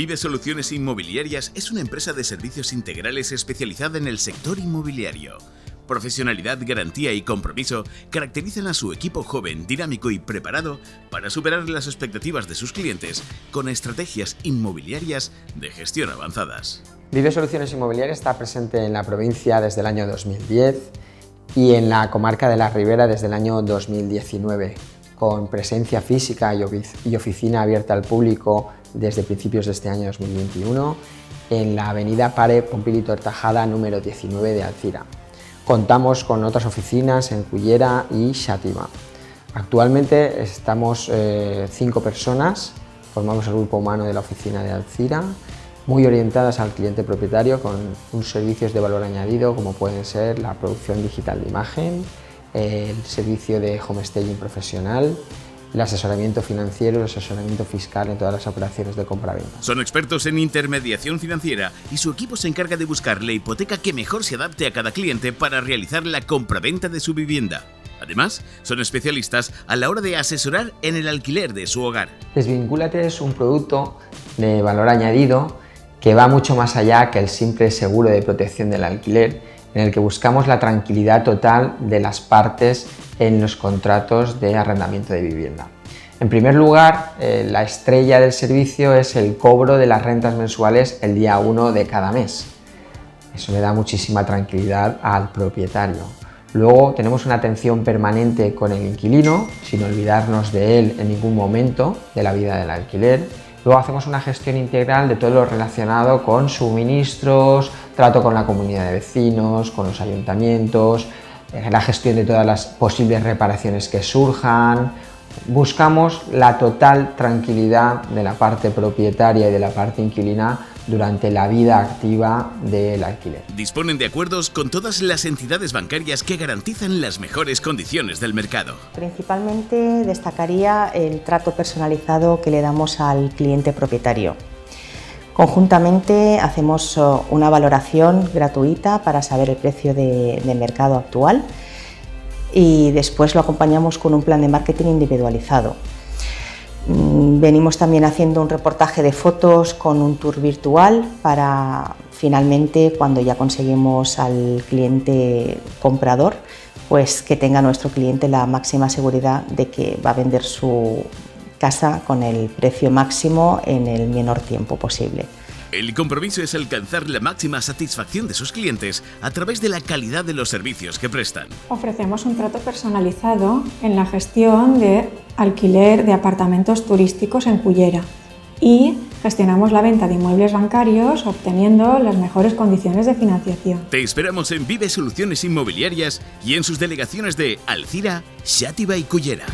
Vive Soluciones Inmobiliarias es una empresa de servicios integrales especializada en el sector inmobiliario. Profesionalidad, garantía y compromiso caracterizan a su equipo joven, dinámico y preparado para superar las expectativas de sus clientes con estrategias inmobiliarias de gestión avanzadas. Vive Soluciones Inmobiliarias está presente en la provincia desde el año 2010 y en la comarca de la Ribera desde el año 2019, con presencia física y oficina abierta al público desde principios de este año 2021 en la avenida Pare Pompili Tortajada número 19 de Alzira. Contamos con otras oficinas en Cullera y Xàtiva. Actualmente estamos 5 personas, formamos el grupo humano de la oficina de Alzira, muy orientadas al cliente propietario con unos servicios de valor añadido como pueden ser la producción digital de imagen, el servicio de homestaging profesional, el asesoramiento financiero y el asesoramiento fiscal en todas las operaciones de compra-venta. Son expertos en intermediación financiera y su equipo se encarga de buscar la hipoteca que mejor se adapte a cada cliente para realizar la compra-venta de su vivienda. Además, son especialistas a la hora de asesorar en el alquiler de su hogar. Desvincúlate es un producto de valor añadido que va mucho más allá que el simple seguro de protección del alquiler, en el que buscamos la tranquilidad total de las partes en los contratos de arrendamiento de vivienda. En primer lugar, la estrella del servicio es el cobro de las rentas mensuales el día 1 de cada mes. Eso le da muchísima tranquilidad al propietario. Luego tenemos una atención permanente con el inquilino, sin olvidarnos de él en ningún momento de la vida del alquiler. Luego hacemos una gestión integral de todo lo relacionado con suministros, trato con la comunidad de vecinos, con los ayuntamientos, la gestión de todas las posibles reparaciones que surjan. Buscamos la total tranquilidad de la parte propietaria y de la parte inquilina durante la vida activa del alquiler. Disponen de acuerdos con todas las entidades bancarias que garantizan las mejores condiciones del mercado. Principalmente destacaría el trato personalizado que le damos al cliente propietario. Conjuntamente hacemos una valoración gratuita para saber el precio de mercado actual y después lo acompañamos con un plan de marketing individualizado. Venimos también haciendo un reportaje de fotos con un tour virtual para finalmente, cuando ya conseguimos al cliente comprador, pues que tenga nuestro cliente la máxima seguridad de que va a vender su casa con el precio máximo en el menor tiempo posible. El compromiso es alcanzar la máxima satisfacción de sus clientes a través de la calidad de los servicios que prestan. Ofrecemos un trato personalizado en la gestión de alquiler de apartamentos turísticos en Cullera y gestionamos la venta de inmuebles bancarios obteniendo las mejores condiciones de financiación. Te esperamos en Vive Soluciones Inmobiliarias y en sus delegaciones de Alzira, Xàtiva y Cullera.